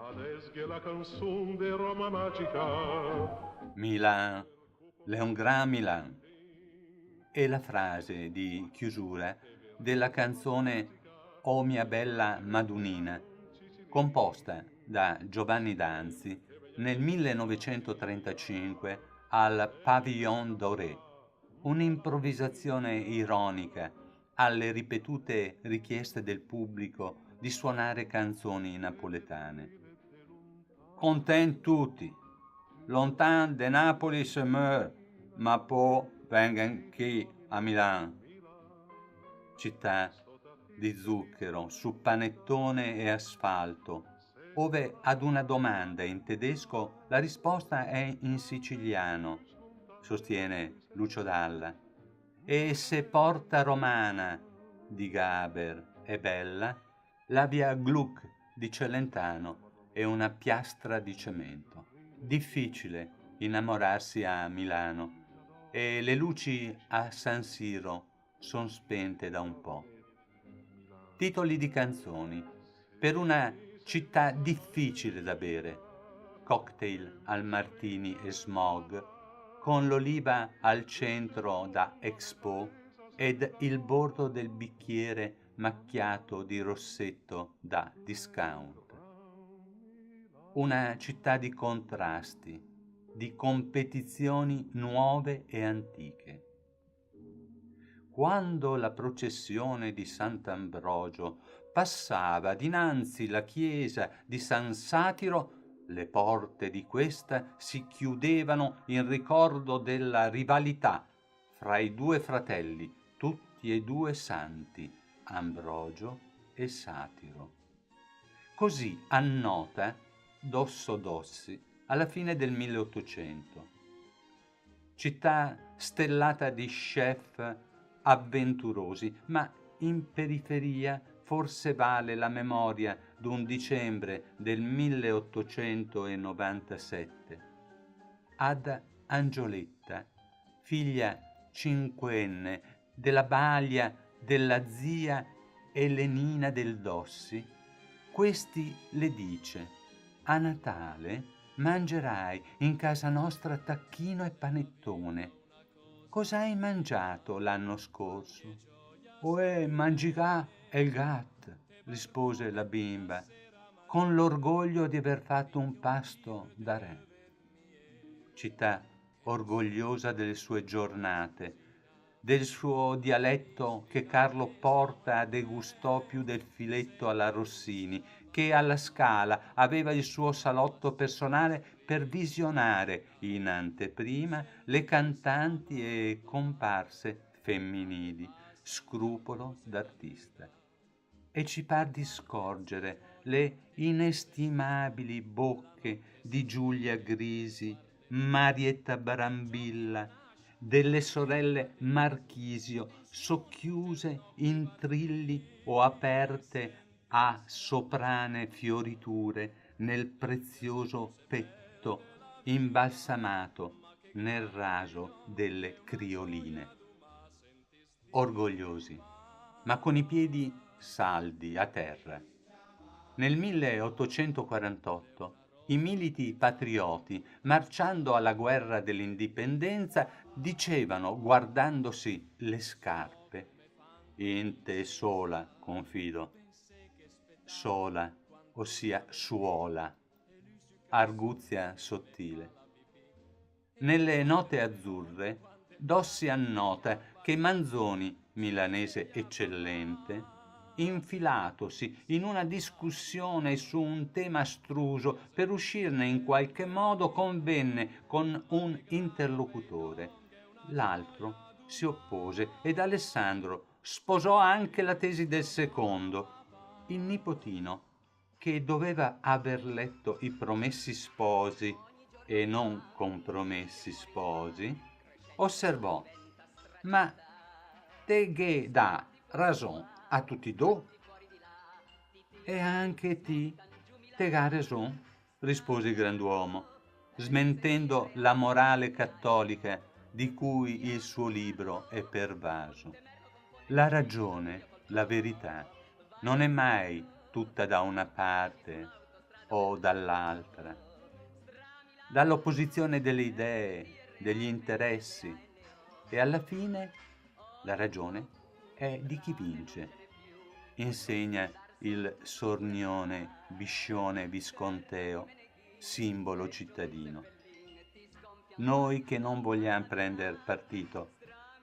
Adesque la canzone de Roma magica. Milan, Leon Grand Milan. È la frase di chiusura della canzone O mia bella Madunina, composta da Giovanni Danzi nel 1935 al Pavillon Doré, un'improvvisazione ironica alle ripetute richieste del pubblico di suonare canzoni napoletane. Content tutti, lontan de Napoli se meurt, ma poi vengan qui a Milano. Città di zucchero su panettone e asfalto, ove ad una domanda in tedesco la risposta è in siciliano, sostiene Lucio Dalla. E se Porta Romana di Gaber è bella, la via Gluck di Celentano è una piastra di cemento. Difficile innamorarsi a Milano e le luci a San Siro son spente da un po'. Titoli di canzoni per una città difficile da bere. Cocktail al martini e smog, con l'oliva al centro da Expo ed il bordo del bicchiere macchiato di rossetto da Discount. Una città di contrasti, di competizioni nuove e antiche. Quando la processione di Sant'Ambrogio passava dinanzi la chiesa di San Satiro, le porte di questa si chiudevano in ricordo della rivalità fra i due fratelli, tutti e due santi, Ambrogio e Satiro. Così annota Dosso Dossi alla fine del 1800. Città stellata di chef avventurosi, ma in periferia forse vale la memoria d'un dicembre del 1897. Ad Angioletta, figlia cinquenne della balia della zia Elenina del Dossi, questi le dice: a Natale mangerai in casa nostra tacchino e panettone. Cos'hai mangiato l'anno scorso? Uè, mangicà e il gat, rispose la bimba, con l'orgoglio di aver fatto un pasto da re. Città orgogliosa delle sue giornate, del suo dialetto che Carlo Porta degustò più del filetto alla Rossini, che alla Scala aveva il suo salotto personale per visionare in anteprima le cantanti e comparse femminili, scrupolo d'artista. E ci par di scorgere le inestimabili bocche di Giulia Grisi, Marietta Brambilla, delle sorelle Marchisio, socchiuse in trilli o aperte a soprane fioriture nel prezioso petto imbalsamato nel raso delle crioline. Orgogliosi, ma con i piedi saldi a terra. Nel 1848 i militi patrioti, marciando alla guerra dell'indipendenza, dicevano, guardandosi le scarpe: in te sola confido. Sola, ossia suola, arguzia sottile. Nelle note azzurre Dossi annota che Manzoni, milanese eccellente, infilatosi in una discussione su un tema astruso per uscirne in qualche modo convenne con un interlocutore. L'altro si oppose ed Alessandro sposò anche la tesi del secondo. Il nipotino, che doveva aver letto I Promessi Sposi e non Compromessi Sposi, osservò: ma te che dà ragion a tutti due? E anche ti te ga ragion, rispose il grand'uomo, smentendo la morale cattolica di cui il suo libro è pervaso. La ragione, la verità, non è mai tutta da una parte. o dall'altra, dall'opposizione delle idee, degli interessi, e alla fine la ragione è di chi vince, insegna il sornione Biscione Visconteo, simbolo cittadino. Noi che non vogliamo prendere partito,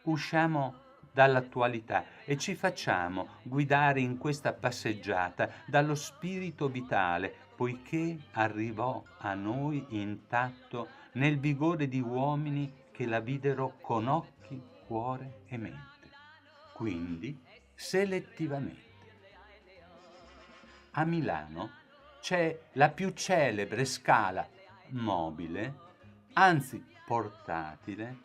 usciamo dall'attualità e ci facciamo guidare in questa passeggiata dallo spirito vitale, poiché arrivò a noi intatto nel vigore di uomini che la videro con occhi, cuore e mente, quindi selettivamente. A Milano c'è la più celebre scala mobile, anzi portatile,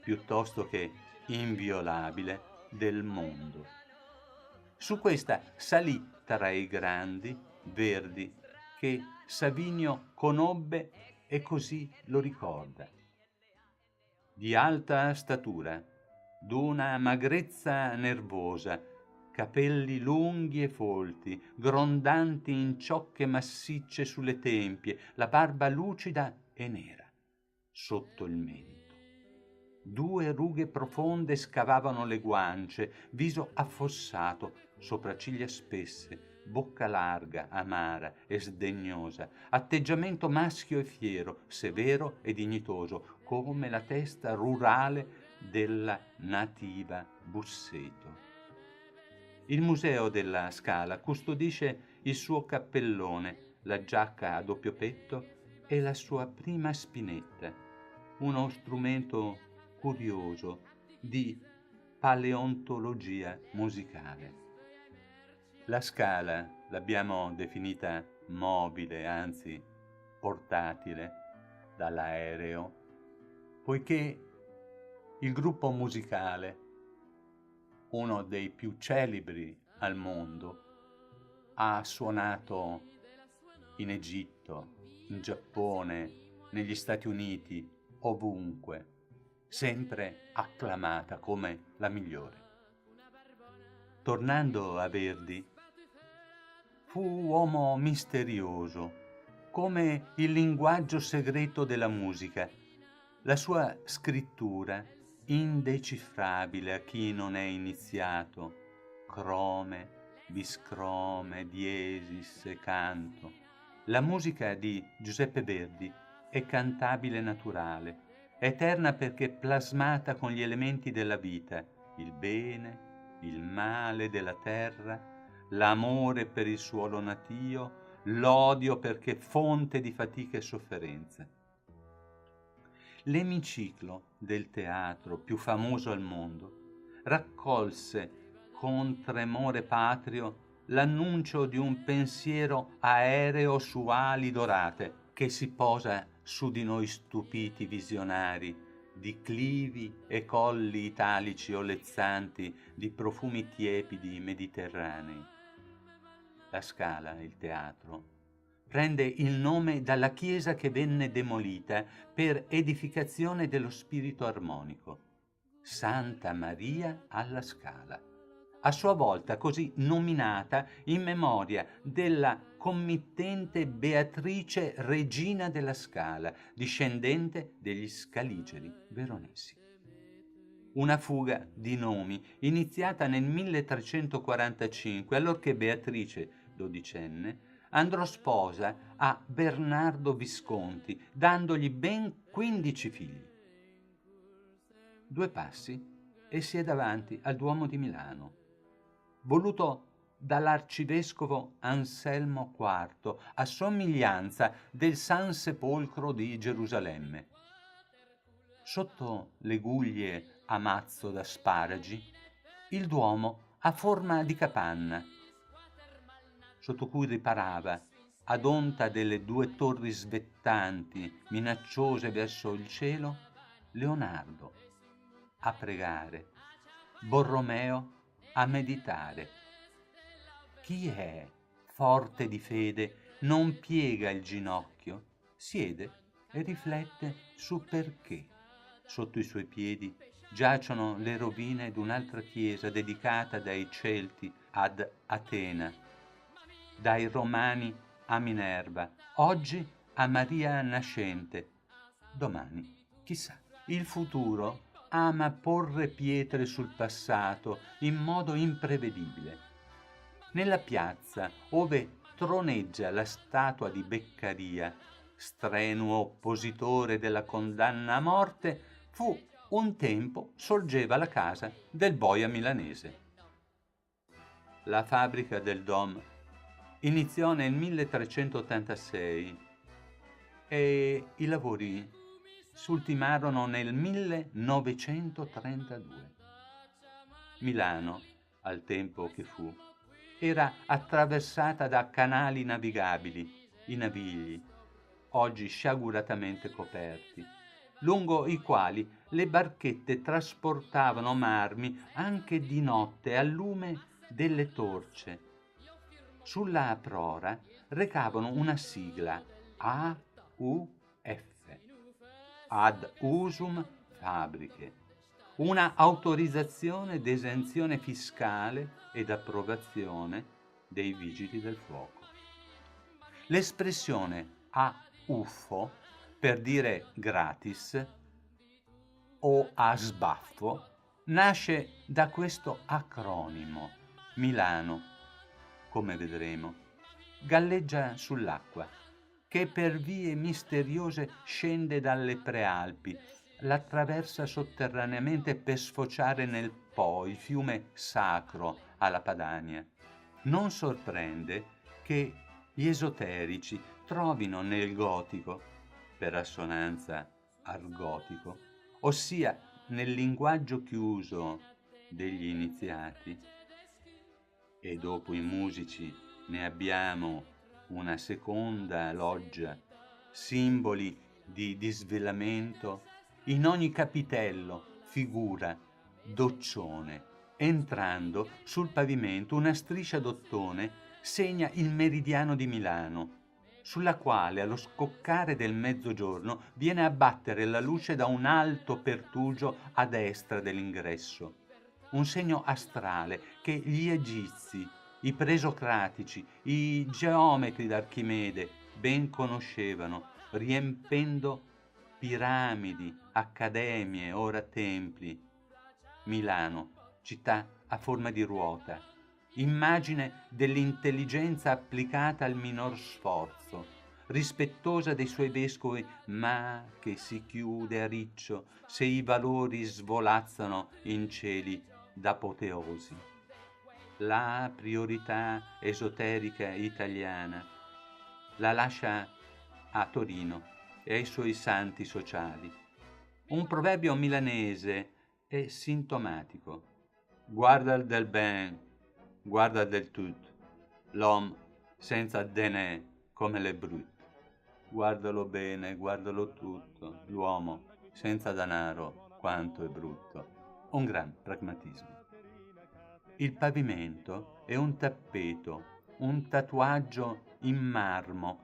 piuttosto che inviolabile, del mondo. Su questa salì tra i grandi Verdi, che Savinio conobbe e così lo ricorda. Di alta statura, d'una magrezza nervosa, capelli lunghi e folti, grondanti in ciocche massicce sulle tempie, la barba lucida e nera sotto il mento. 2 rughe profonde scavavano le guance, viso affossato, sopracciglia spesse, bocca larga, amara e sdegnosa, atteggiamento maschio e fiero, severo e dignitoso, come la testa rurale della nativa Busseto. Il museo della Scala custodisce il suo cappellone, la giacca a doppio petto e la sua prima spinetta, uno strumento curioso di paleontologia musicale. La Scala l'abbiamo definita mobile, anzi portatile, dall'aereo, poiché il gruppo musicale, uno dei più celebri al mondo, ha suonato in Egitto, in Giappone, negli Stati Uniti, ovunque, sempre acclamata come la migliore. Tornando a Verdi, fu uomo misterioso, come il linguaggio segreto della musica. La sua scrittura, indecifrabile a chi non è iniziato, crome, biscrome, diesis e canto. La musica di Giuseppe Verdi è cantabile naturale, eterna perché plasmata con gli elementi della vita, il bene, il male della terra, l'amore per il suolo natio, l'odio perché fonte di fatica e sofferenza. L'emiciclo del teatro più famoso al mondo raccolse con tremore patrio l'annuncio di un pensiero aereo su ali dorate che si posa su di noi stupiti visionari di clivi e colli italici olezzanti di profumi tiepidi mediterranei. La Scala, il teatro, prende il nome dalla chiesa che venne demolita per edificazione dello spirito armonico, Santa Maria alla Scala, a sua volta così nominata in memoria della committente Beatrice Regina della Scala, discendente degli Scaligeri veronesi. Una fuga di nomi iniziata nel 1345, allorché Beatrice, dodicenne, andrò sposa a Bernardo Visconti, dandogli ben 15 figli. 2 passi e si è davanti al Duomo di Milano, voluto dall'arcivescovo Anselmo IV, a somiglianza del San Sepolcro di Gerusalemme. Sotto le guglie a mazzo d'asparagi, il Duomo ha forma di capanna, sotto cui riparava, ad onta delle 2 torri svettanti, minacciose verso il cielo, Leonardo a pregare, Borromeo a meditare. Chi è forte di fede non piega il ginocchio, siede e riflette su perché sotto i suoi piedi giacciono le rovine d'un'altra chiesa dedicata dai Celti ad Atena, dai Romani a Minerva, oggi a Maria Nascente, domani chissà. Il futuro ama porre pietre sul passato in modo imprevedibile. Nella piazza, ove troneggia la statua di Beccaria, strenuo oppositore della condanna a morte, un tempo sorgeva la casa del boia milanese. La fabbrica del Dom iniziò nel 1386 e i lavori si ultimarono nel 1932. Milano, al tempo che fu, era attraversata da canali navigabili, i Navigli, oggi sciaguratamente coperti, lungo i quali le barchette trasportavano marmi anche di notte al lume delle torce. Sulla prora recavano una sigla AUF, ad usum fabriche, una autorizzazione d'esenzione fiscale ed approvazione dei vigili del fuoco. L'espressione a uffo, per dire gratis o a sbaffo, nasce da questo acronimo. Milano, come vedremo, galleggia sull'acqua, che per vie misteriose scende dalle prealpi, l'attraversa sotterraneamente per sfociare nel Po, il fiume sacro alla Padania. Non sorprende che gli esoterici trovino nel gotico, per assonanza argotico, ossia nel linguaggio chiuso degli iniziati, e dopo i musici ne abbiamo una seconda loggia, simboli di disvelamento, in ogni capitello figura d'occione. Entrando sul pavimento una striscia d'ottone segna il meridiano di Milano, sulla quale allo scoccare del mezzogiorno viene a battere la luce da un alto pertugio a destra dell'ingresso, un segno astrale che gli egizi, i presocratici, i geometri d'Archimede ben conoscevano, riempendo piramidi, accademie, ora templi. Milano, città a forma di ruota, immagine dell'intelligenza applicata al minor sforzo, rispettosa dei suoi vescovi, ma che si chiude a riccio se i valori svolazzano in cieli d'apoteosi. La priorità esoterica italiana la lascia a Torino e ai suoi santi sociali. Un proverbio milanese è sintomatico. Guarda del ben, guarda del tut, l'uomo senza denè come le brut. Guardalo bene, guardalo tutto, l'uomo senza denaro quanto è brutto. Un gran pragmatismo. Il pavimento è un tappeto, un tatuaggio in marmo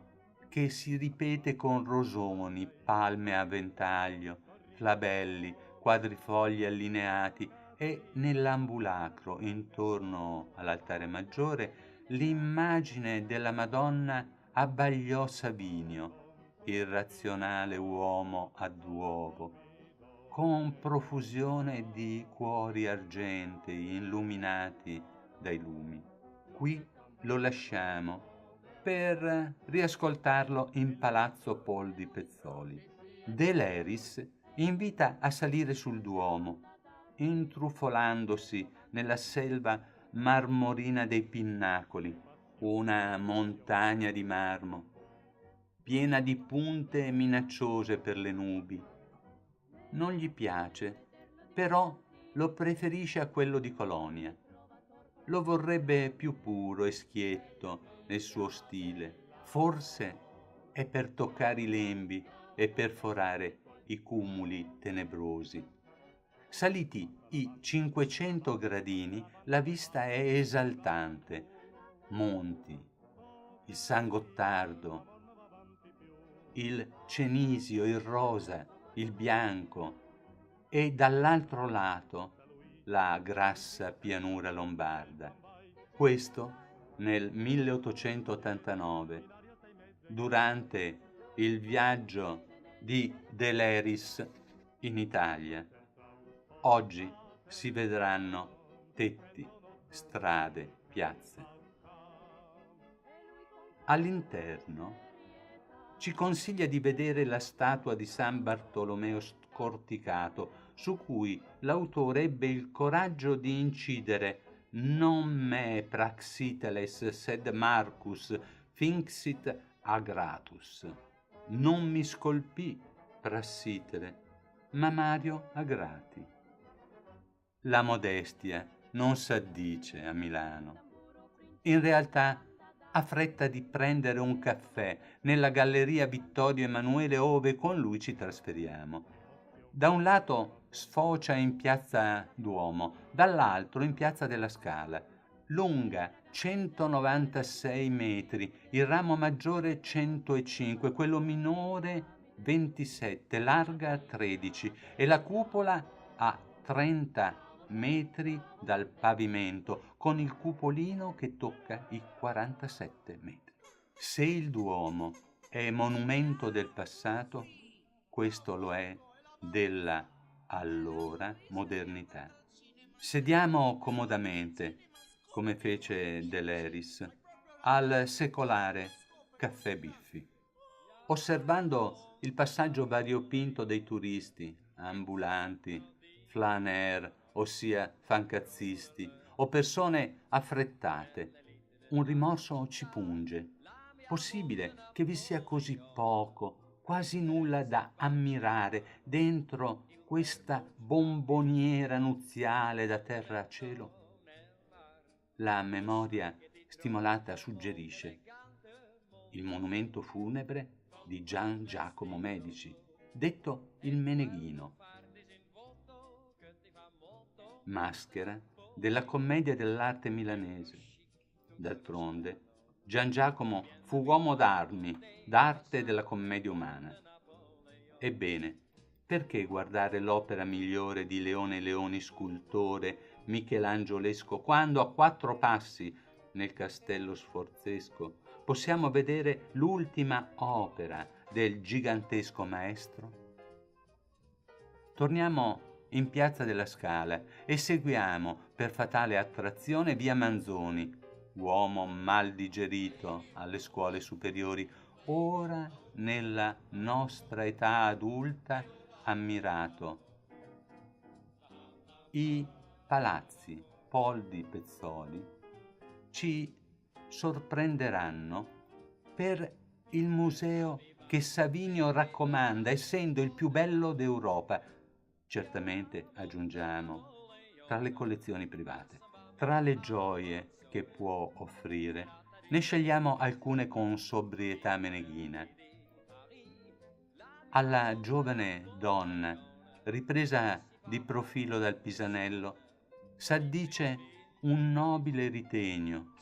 che si ripete con rosoni, palme a ventaglio, flabelli, quadrifogli allineati e nell'ambulacro, intorno all'altare maggiore, l'immagine della Madonna abbagliò Savinio, irrazionale uomo ad uovo, con profusione di cuori argentei illuminati dai lumi. Qui lo lasciamo per riascoltarlo in Palazzo Pol di Pezzoli. De Leris invita a salire sul Duomo, intrufolandosi nella selva marmorina dei Pinnacoli, una montagna di marmo, piena di punte minacciose per le nubi. Non gli piace, però lo preferisce a quello di Colonia. Lo vorrebbe più puro e schietto nel suo stile. Forse è per toccare i lembi e perforare i cumuli tenebrosi. Saliti i 500 gradini, la vista è esaltante. Monti, il San Gottardo, il Cenisio, il rosa, il bianco e dall'altro lato la grassa pianura lombarda. Questo nel 1889, durante il viaggio di Deleris in Italia. Oggi si vedranno tetti, strade, piazze. All'interno ci consiglia di vedere la statua di San Bartolomeo scorticato, su cui l'autore ebbe il coraggio di incidere «Non me praxiteles sed Marcus finxit agratus». Non mi scolpì Prassitere, ma Mario Agrati. La modestia non s'addice a Milano. In realtà ha fretta di prendere un caffè nella Galleria Vittorio Emanuele, ove con lui ci trasferiamo. Da un lato sfocia in Piazza Duomo, dall'altro in Piazza della Scala, lunga 196 metri, il ramo maggiore 105, quello minore 27, larga 13 e la cupola a 30 metri dal pavimento, con il cupolino che tocca i 47 metri. Se il Duomo è monumento del passato, questo lo è della allora modernità. Sediamo comodamente, come fece Deleris, al secolare Caffè Biffi, osservando il passaggio variopinto dei turisti, ambulanti, flaneur, ossia fancazzisti, o persone affrettate. Un rimorso ci punge. Possibile che vi sia così poco, quasi nulla da ammirare dentro questa bomboniera nuziale da terra a cielo? La memoria stimolata suggerisce il monumento funebre di Gian Giacomo Medici, detto il Meneghino, maschera della commedia dell'arte milanese. D'altronde, Gian Giacomo fu uomo d'armi, d'arte della commedia umana. Ebbene, perché guardare l'opera migliore di Leone Leoni, scultore michelangiolesco, quando a 4 passi nel Castello Sforzesco possiamo vedere l'ultima opera del gigantesco maestro? Torniamo in Piazza della Scala e seguiamo per fatale attrazione via Manzoni, uomo mal digerito alle scuole superiori, ora nella nostra età adulta ammirato. I palazzi Poldi Pezzoli ci sorprenderanno per il museo che Savinio raccomanda, essendo il più bello d'Europa. Certamente, aggiungiamo, tra le collezioni private, tra le gioie che può offrire, ne scegliamo alcune con sobrietà meneghina. Alla giovane donna, ripresa di profilo dal Pisanello, s'addice un nobile ritegno.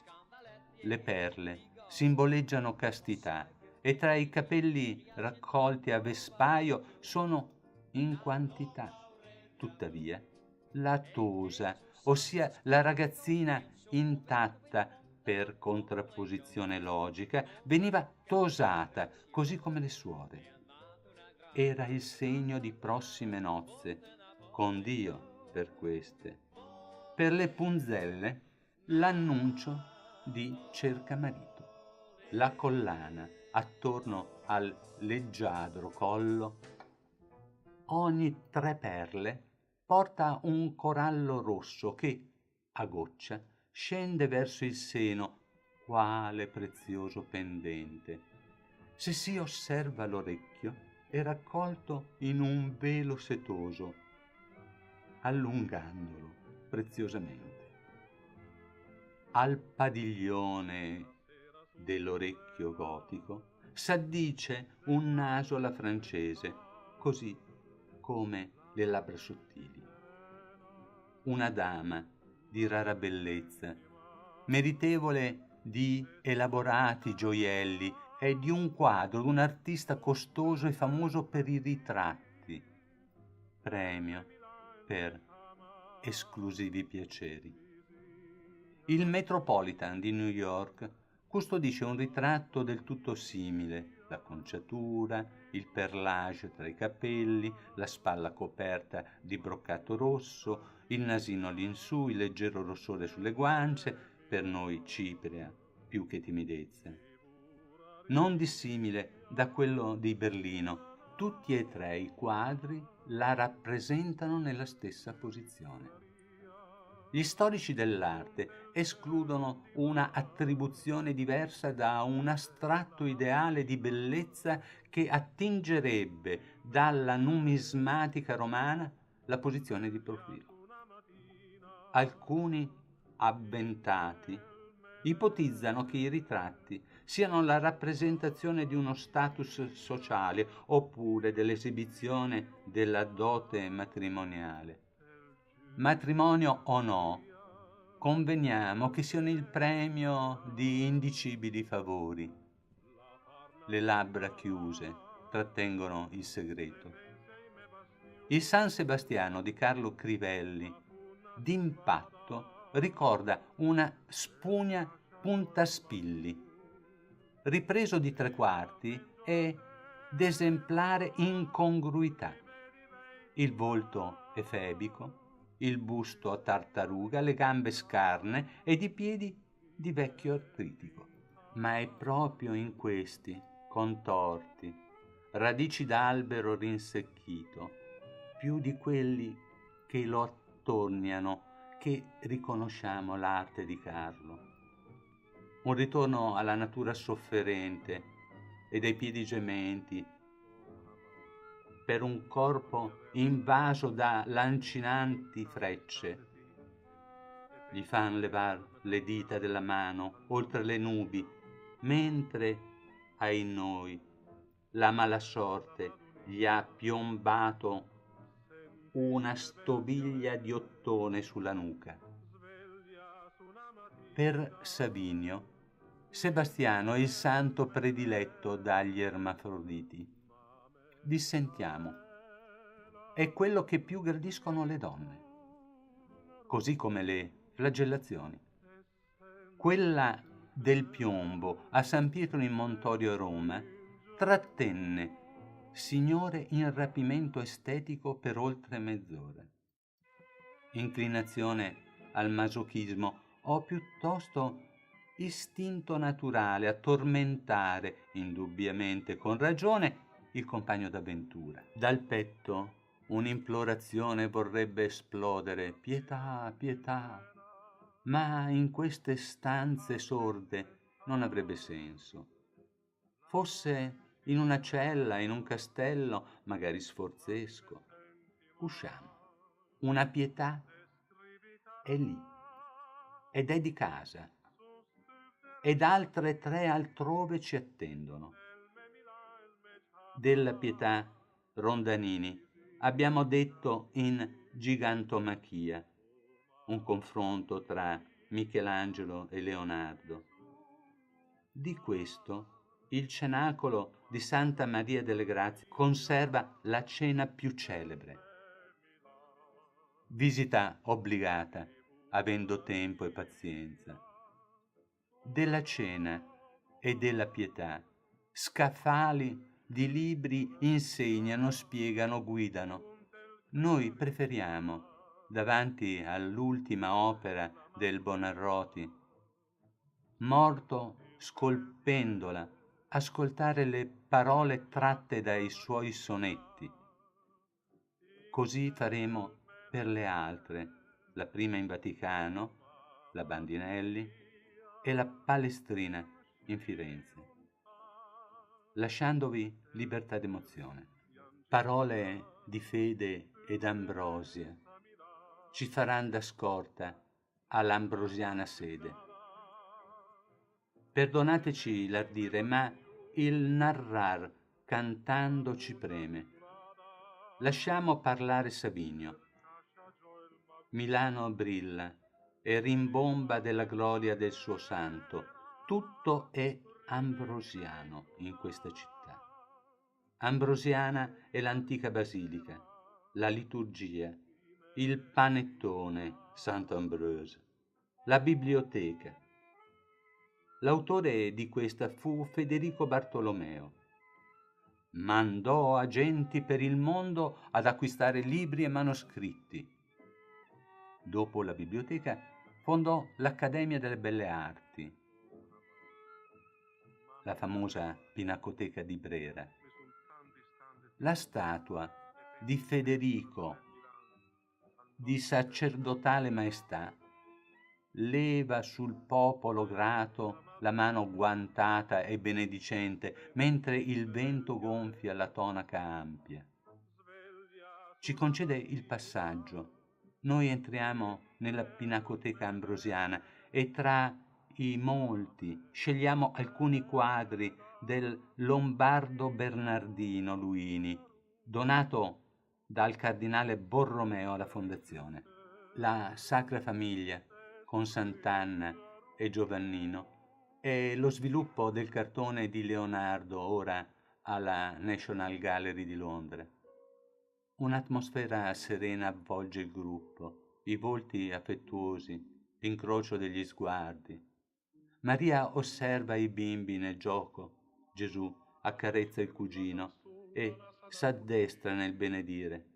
Le perle simboleggiano castità e tra i capelli raccolti a vespaio sono in quantità. Tuttavia, la tosa, ossia la ragazzina intatta per contrapposizione logica, veniva tosata, così come le suore. Era il segno di prossime nozze, con Dio per queste. Per le punzelle, l'annuncio di cercamarito. La collana attorno al leggiadro collo, ogni 3 perle porta un corallo rosso che, a goccia, scende verso il seno, quale prezioso pendente. Se si osserva l'orecchio, è raccolto in un velo setoso, allungandolo preziosamente. Al padiglione dell'orecchio gotico s'addice un naso alla francese, così come le labbra sottili. Una dama di rara bellezza, meritevole di elaborati gioielli e di un quadro d'un artista costoso e famoso per i ritratti, premio per esclusivi piaceri. Il Metropolitan di New York, custodisce un ritratto del tutto simile: la conciatura, il perlage tra i capelli, la spalla coperta di broccato rosso, il nasino all'insù, il leggero rossore sulle guance, per noi cipria più che timidezza. Non dissimile da quello di Berlino, tutti e tre i quadri la rappresentano nella stessa posizione. Gli storici dell'arte escludono una attribuzione diversa da un astratto ideale di bellezza che attingerebbe dalla numismatica romana la posizione di profilo. Alcuni avventati ipotizzano che i ritratti siano la rappresentazione di uno status sociale oppure dell'esibizione della dote matrimoniale. Matrimonio o no, conveniamo che siano il premio di indicibili favori. Le labbra chiuse trattengono il segreto. Il San Sebastiano di Carlo Crivelli, d'impatto, ricorda una spugna puntaspilli. Ripreso di tre quarti è d'esemplare incongruità. Il volto efebico, il busto a tartaruga, le gambe scarne ed i piedi di vecchio artritico. Ma è proprio in questi contorti, radici d'albero rinsecchito, più di quelli che lo attorniano, che riconosciamo l'arte di Carlo. Un ritorno alla natura sofferente e dai piedi gementi, per un corpo invaso da lancinanti frecce. Gli fan levar le dita della mano oltre le nubi, mentre ai noi la mala sorte gli ha piombato una stoviglia di ottone sulla nuca. Per Savinio, Sebastiano è il santo prediletto dagli ermafroditi. Dissentiamo. È quello che più gradiscono le donne, così come le flagellazioni. Quella del piombo a San Pietro in Montorio a Roma trattenne signore in rapimento estetico per oltre mezz'ora. Inclinazione al masochismo o piuttosto istinto naturale a tormentare, indubbiamente con ragione, il compagno d'avventura. Dal petto un'implorazione vorrebbe esplodere: pietà, pietà, ma in queste stanze sorde non avrebbe senso. Fosse in una cella, in un castello, magari sforzesco. Usciamo. Una pietà è lì, ed è di casa, ed altre tre altrove ci attendono. Della pietà Rondanini abbiamo detto in Gigantomachia, un confronto tra Michelangelo e Leonardo. Di questo il cenacolo di Santa Maria delle Grazie conserva la cena più celebre. Visita obbligata, avendo tempo e pazienza. Della cena e della pietà scaffali di libri insegnano, spiegano, guidano. Noi preferiamo, davanti all'ultima opera del Buonarroti, morto scolpendola, ascoltare le parole tratte dai suoi sonetti. Così faremo per le altre, la prima in Vaticano, la Bandinelli, e la Palestrina in Firenze, lasciandovi libertà d'emozione. Parole di fede ed ambrosia ci faranno da scorta all'ambrosiana sede. Perdonateci l'ardire, ma il narrar cantando ci preme. Lasciamo parlare Savinio. Milano brilla e rimbomba della gloria del suo santo. Tutto è ambrosiano in questa città. Ambrosiana è l'antica basilica, la liturgia, il panettone Sant'Ambrose, la biblioteca, L'autore di questa fu Federico Bartolomeo. Mandò agenti per il mondo ad acquistare libri e manoscritti. Dopo la biblioteca fondò l'Accademia delle Belle Arti, la famosa Pinacoteca di Brera. La statua di Federico di sacerdotale maestà leva sul popolo grato la mano guantata e benedicente, mentre il vento gonfia la tonaca ampia. Ci concede il passaggio. Noi entriamo nella Pinacoteca Ambrosiana e tra i molti scegliamo alcuni quadri del Lombardo Bernardino Luini, donato dal cardinale Borromeo alla Fondazione. La Sacra Famiglia con Sant'Anna e Giovannino e lo sviluppo del cartone di Leonardo ora alla National Gallery di Londra. Un'atmosfera serena avvolge il gruppo, i volti affettuosi, l'incrocio degli sguardi. Maria osserva i bimbi nel gioco, Gesù accarezza il cugino e s'addestra nel benedire.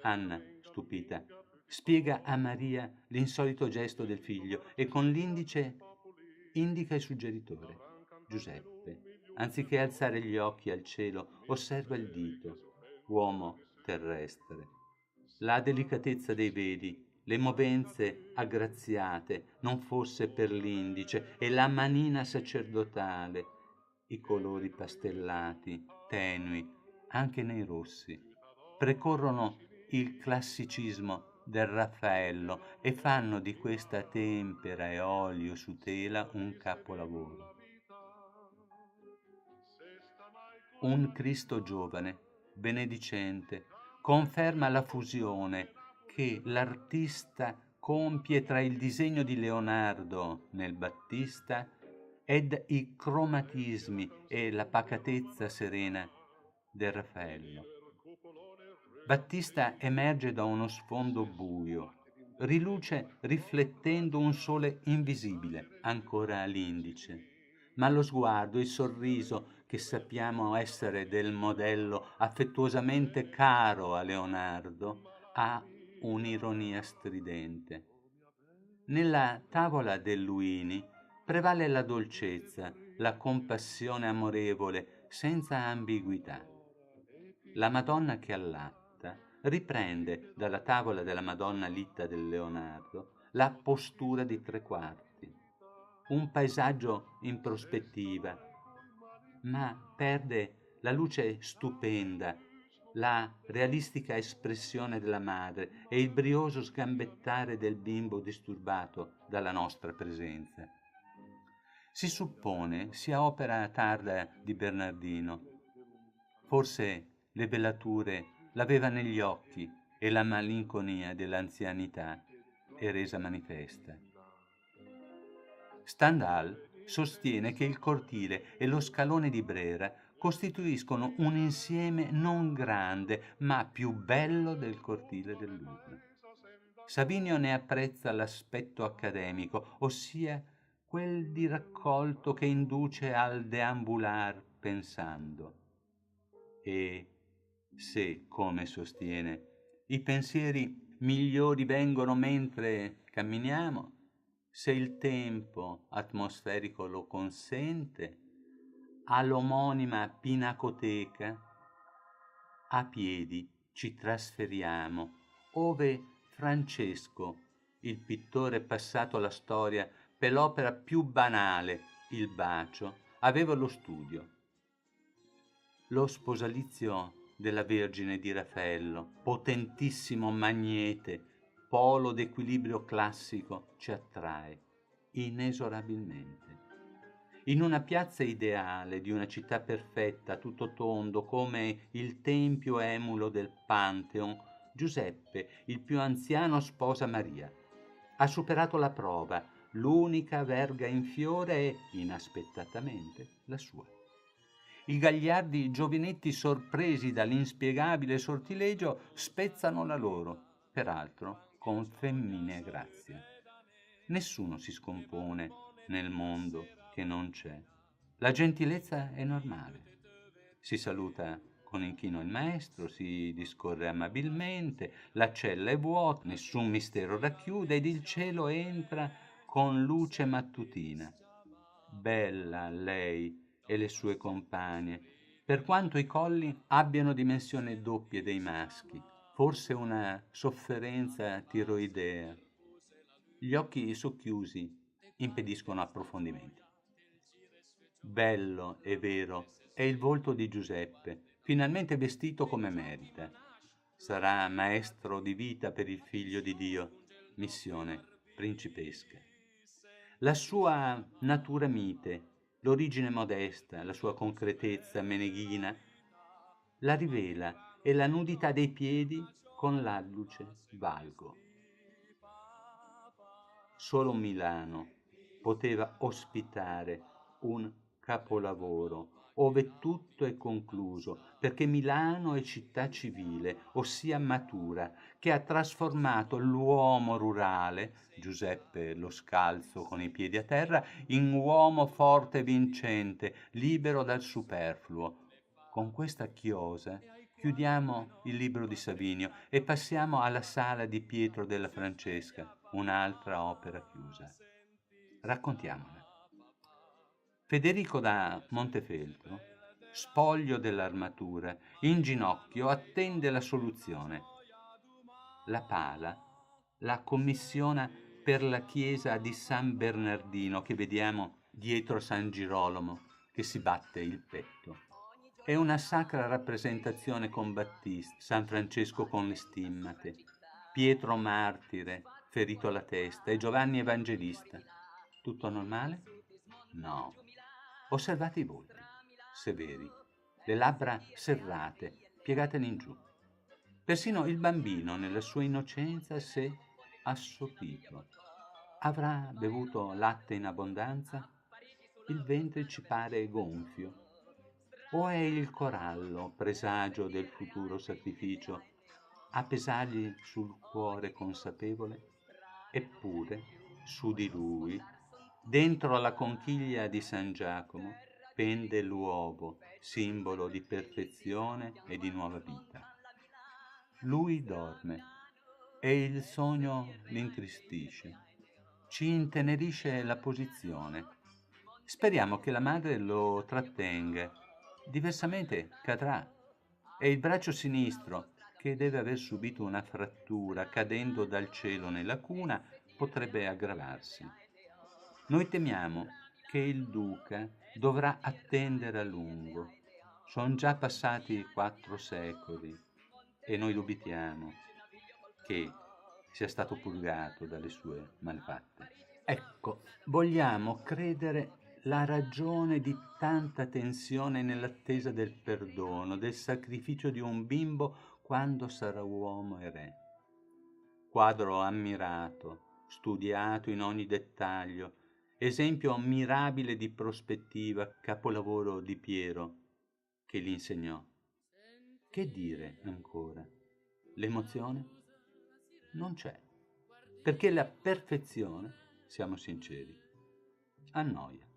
Anna, stupita, spiega a Maria l'insolito gesto del figlio e con l'indice indica il suggeritore, Giuseppe. Anziché alzare gli occhi al cielo, osserva il dito, uomo terrestre. La delicatezza dei vedi, le movenze aggraziate, non fosse per l'indice, e la manina sacerdotale, i colori pastellati, tenui, anche nei rossi, precorrono il classicismo del Raffaello e fanno di questa tempera e olio su tela un capolavoro. Un Cristo giovane, benedicente, conferma la fusione che l'artista compie tra il disegno di Leonardo nel Battista ed i cromatismi e la pacatezza serena del Raffaello. Battista emerge da uno sfondo buio, riluce riflettendo un sole invisibile, ancora all'indice, ma lo sguardo, il sorriso che sappiamo essere del modello affettuosamente caro a Leonardo, ha un'ironia stridente. Nella tavola del Luini prevale la dolcezza, la compassione amorevole, senza ambiguità. La Madonna che allatta riprende dalla tavola della Madonna Litta del Leonardo la postura di tre quarti, un paesaggio in prospettiva, ma perde la luce stupenda, la realistica espressione della madre e il brioso sgambettare del bimbo disturbato dalla nostra presenza. Si suppone sia opera tarda di Bernardino. Forse le velature l'aveva negli occhi e la malinconia dell'anzianità è resa manifesta. Stendhal sostiene che il cortile e lo scalone di Brera costituiscono un insieme non grande, ma più bello del cortile del Louvre. Savinio ne apprezza l'aspetto accademico, ossia quel di raccolto che induce al deambular pensando. E se, come sostiene, i pensieri migliori vengono mentre camminiamo, se il tempo atmosferico lo consente, all'omonima Pinacoteca, a piedi ci trasferiamo, ove Francesco, il pittore passato alla storia per l'opera più banale, Il Bacio, aveva lo studio. Lo sposalizio della Vergine di Raffaello, potentissimo magnete, polo d'equilibrio classico, ci attrae inesorabilmente. In una piazza ideale di una città perfetta, tutto tondo, come il tempio emulo del Pantheon, Giuseppe, il più anziano, sposa Maria. Ha superato la prova, l'unica verga in fiore è, inaspettatamente, la sua. I gagliardi giovinetti, sorpresi dall'inspiegabile sortilegio, spezzano la loro, peraltro con femminea grazia. Nessuno si scompone nel mondo che non c'è. La gentilezza è normale. Si saluta con inchino il maestro, si discorre amabilmente, la cella è vuota, nessun mistero racchiude ed il cielo entra con luce mattutina. Bella lei e le sue compagne, per quanto i colli abbiano dimensione doppia dei maschi, forse una sofferenza tiroidea. Gli occhi socchiusi impediscono approfondimenti. Bello, è vero, è il volto di Giuseppe, finalmente vestito come merita. Sarà maestro di vita per il figlio di Dio, missione principesca. La sua natura mite, l'origine modesta, la sua concretezza meneghina, la rivela e la nudità dei piedi con l'alluce valgo. Solo Milano poteva ospitare un capolavoro ove tutto è concluso, perché Milano è città civile, ossia matura, che ha trasformato l'uomo rurale, Giuseppe lo scalzo con i piedi a terra, in uomo forte e vincente, libero dal superfluo. Con questa chiosa chiudiamo il libro di Savinio e passiamo alla sala di Pietro della Francesca, un'altra opera chiusa. Raccontiamola. Federico da Montefeltro, spoglio dell'armatura, in ginocchio, attende la soluzione. La pala la commissiona per la chiesa di San Bernardino che vediamo dietro San Girolamo che si batte il petto. È una sacra rappresentazione con Battista, San Francesco con le stimmate, Pietro martire, ferito alla testa, e Giovanni Evangelista. Tutto normale? No. Osservate i volti, severi, le labbra serrate, piegate all'ingiù. Persino il bambino, nella sua innocenza, s'è assopito. Avrà bevuto latte in abbondanza? Il ventre ci pare gonfio. O è il corallo, presagio del futuro sacrificio, a pesargli sul cuore consapevole? Eppure, su di lui, dentro la conchiglia di San Giacomo, pende l'uovo, simbolo di perfezione e di nuova vita. Lui dorme e il sogno l'intristisce, ci intenerisce la posizione. Speriamo che la madre lo trattenga, diversamente cadrà. E il braccio sinistro, che deve aver subito una frattura cadendo dal cielo nella cuna, potrebbe aggravarsi. Noi temiamo che il duca dovrà attendere a lungo. Sono già passati 4 secoli e noi dubitiamo che sia stato purgato dalle sue malfatte. Ecco, vogliamo credere la ragione di tanta tensione nell'attesa del perdono, del sacrificio di un bimbo quando sarà uomo e re. Quadro ammirato, studiato in ogni dettaglio, esempio mirabile di prospettiva, capolavoro di Piero, che gli insegnò. Che dire ancora? L'emozione? Non c'è, perché la perfezione, siamo sinceri, annoia.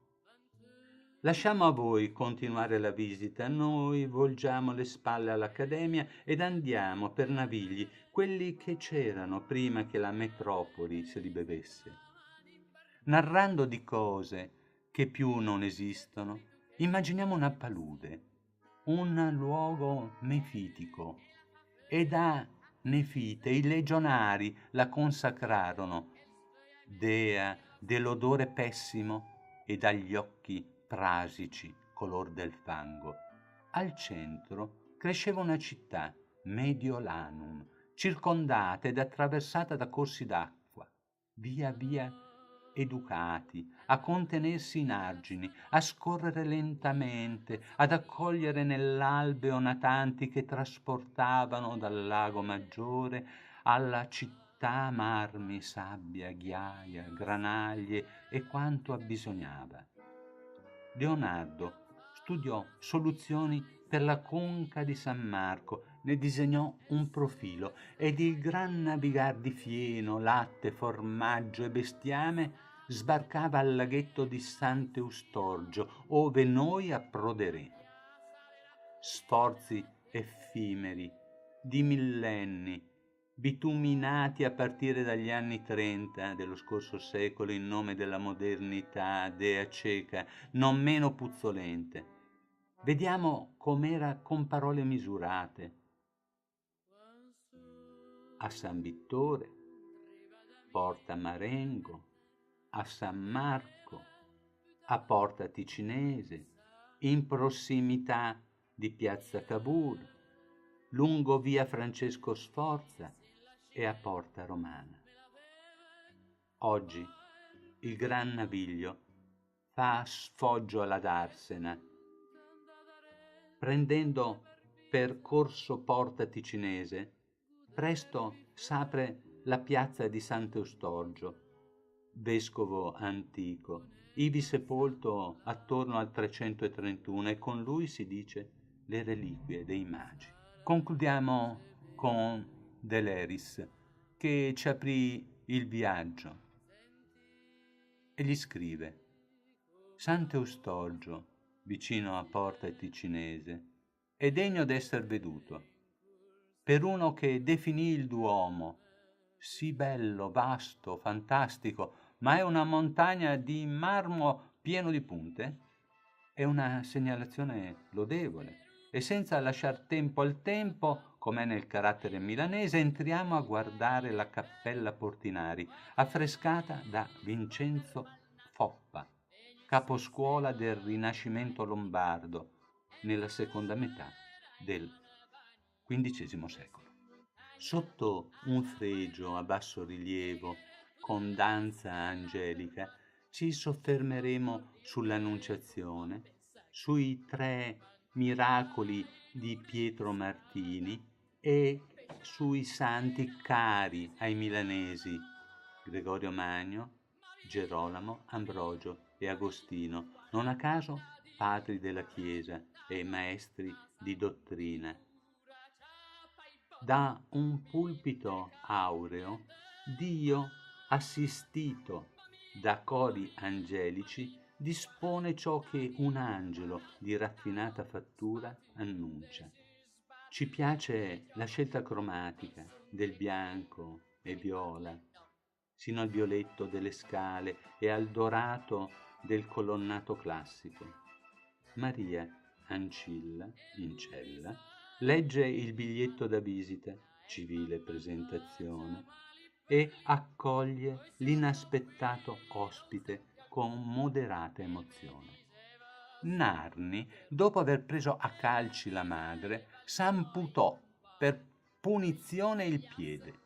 Lasciamo a voi continuare la visita, noi volgiamo le spalle all'Accademia ed andiamo per navigli, quelli che c'erano prima che la metropoli se li bevesse. Narrando di cose che più non esistono, immaginiamo una palude, un luogo nefitico, e da Nefite i legionari la consacrarono, dea dell'odore pessimo e dagli occhi prasici color del fango. Al centro cresceva una città, Mediolanum, circondata ed attraversata da corsi d'acqua, via via educati, a contenersi in argini, a scorrere lentamente, ad accogliere nell'alveo natanti che trasportavano dal lago maggiore alla città marmi, sabbia, ghiaia, granaglie e quanto abbisognava. Leonardo studiò soluzioni per la conca di San Marco, ne disegnò un profilo ed il gran navigar di fieno, latte, formaggio e bestiame sbarcava al laghetto di Sant'Eustorgio, ove noi approderemo. Sforzi effimeri, di millenni, bituminati a partire dagli anni 30 dello scorso secolo in nome della modernità dea cieca, non meno puzzolente. Vediamo com'era con parole misurate. A San Vittore, Porta Marengo, a San Marco, a Porta Ticinese, in prossimità di Piazza Cavour, lungo via Francesco Sforza e a Porta Romana. Oggi il Gran Naviglio fa sfoggio alla Darsena, prendendo per Corso Porta Ticinese, presto s'apre la piazza di Sant'Eustorgio, vescovo antico, ivi sepolto attorno al 331, e con lui si dice le reliquie dei magi. Concludiamo con Deleris, che ci aprì il viaggio e gli scrive: Sant'Eustorgio, vicino a Porta Ticinese, è degno d'esser veduto, per uno che definì il Duomo, sì bello, vasto, fantastico, ma è una montagna di marmo pieno di punte? È una segnalazione lodevole, e senza lasciar tempo al tempo, com'è nel carattere milanese, entriamo a guardare la Cappella Portinari, affrescata da Vincenzo Foppa, caposcuola del Rinascimento lombardo, nella seconda metà del XV secolo. Sotto un fregio a basso rilievo, con danza angelica, ci soffermeremo sull'Annunciazione, sui 3 miracoli di Pietro Martini e sui santi cari ai milanesi, Gregorio Magno, Gerolamo, Ambrogio e Agostino, non a caso padri della Chiesa e maestri di dottrina. Da un pulpito aureo, Dio, assistito da cori angelici, dispone ciò che un angelo di raffinata fattura annuncia. Ci piace la scelta cromatica del bianco e viola, sino al violetto delle scale e al dorato del colonnato classico. Maria Ancilla, in cella, legge il biglietto da visita, civile presentazione, e accoglie l'inaspettato ospite con moderata emozione. Narni, dopo aver preso a calci la madre, s'amputò per punizione il piede.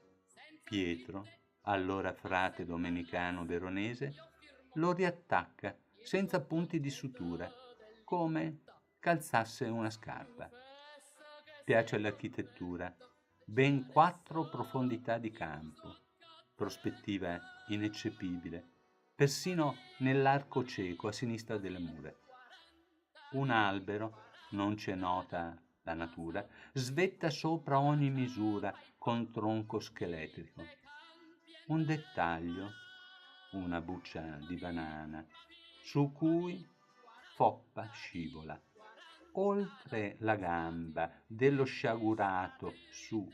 Pietro, allora frate domenicano veronese, lo riattacca senza punti di sutura, come calzasse una scarpa. Piace l'architettura, ben 4 profondità di campo, prospettiva ineccepibile, persino nell'arco cieco a sinistra delle mura. Un albero, non c'è nota la natura, svetta sopra ogni misura con tronco scheletrico. Un dettaglio, una buccia di banana, su cui Foppa scivola. Oltre la gamba dello sciagurato su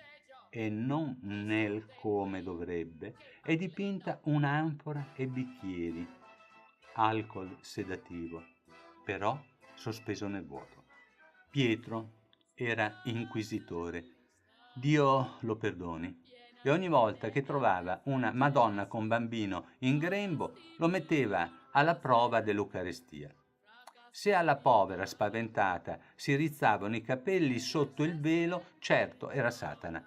e non nel come dovrebbe, è dipinta un'anfora e bicchieri, alcol sedativo, però sospeso nel vuoto. Pietro era inquisitore, Dio lo perdoni, e ogni volta che trovava una Madonna con bambino in grembo lo metteva alla prova dell'Eucarestia. Se alla povera spaventata si rizzavano i capelli sotto il velo, certo era Satana.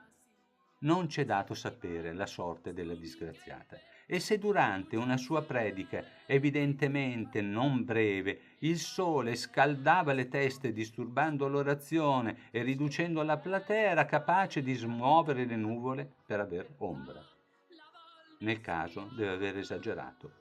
Non c'è dato sapere la sorte della disgraziata. E se durante una sua predica, evidentemente non breve, il sole scaldava le teste disturbando l'orazione e riducendo la platea, era capace di smuovere le nuvole per aver ombra. Nel caso deve aver esagerato.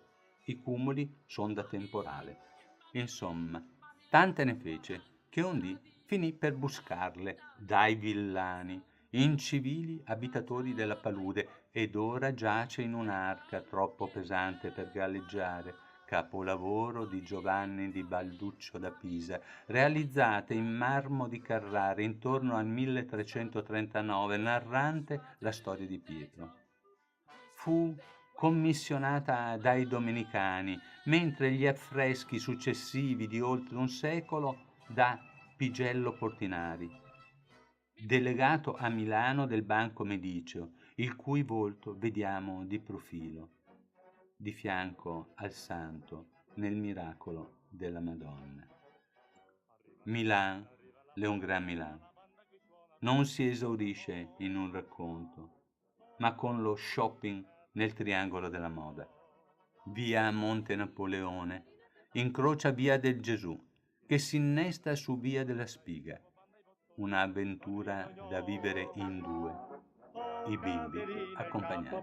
I cumuli sono da temporale. Insomma, tante ne fece che un dì finì per buscarle dai villani incivili abitatori della palude, ed ora giace in un'arca troppo pesante per galleggiare, capolavoro di Giovanni di Balduccio da Pisa, realizzata in marmo di Carrara intorno al 1339, narrante la storia di Pietro. Fu commissionata dai domenicani, mentre gli affreschi successivi di oltre un secolo da Pigello Portinari, delegato a Milano del Banco Mediceo, il cui volto vediamo di profilo, di fianco al santo, nel miracolo della Madonna. Milan, Leon Grand Milan, non si esaurisce in un racconto, ma con lo shopping nel triangolo della moda. Via Monte Napoleone incrocia Via del Gesù, che si innesta su Via della Spiga, un'avventura da vivere in due, i bimbi accompagnati.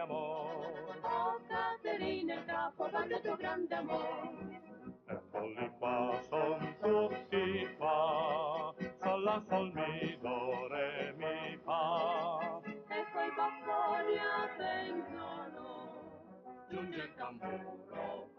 Oh Caterina, Capodanno il tuo grande amore. E quelli qua son tutti qua, sol la sol mi do re mi fa. E coi baffoni attendono, giunge il tamburo,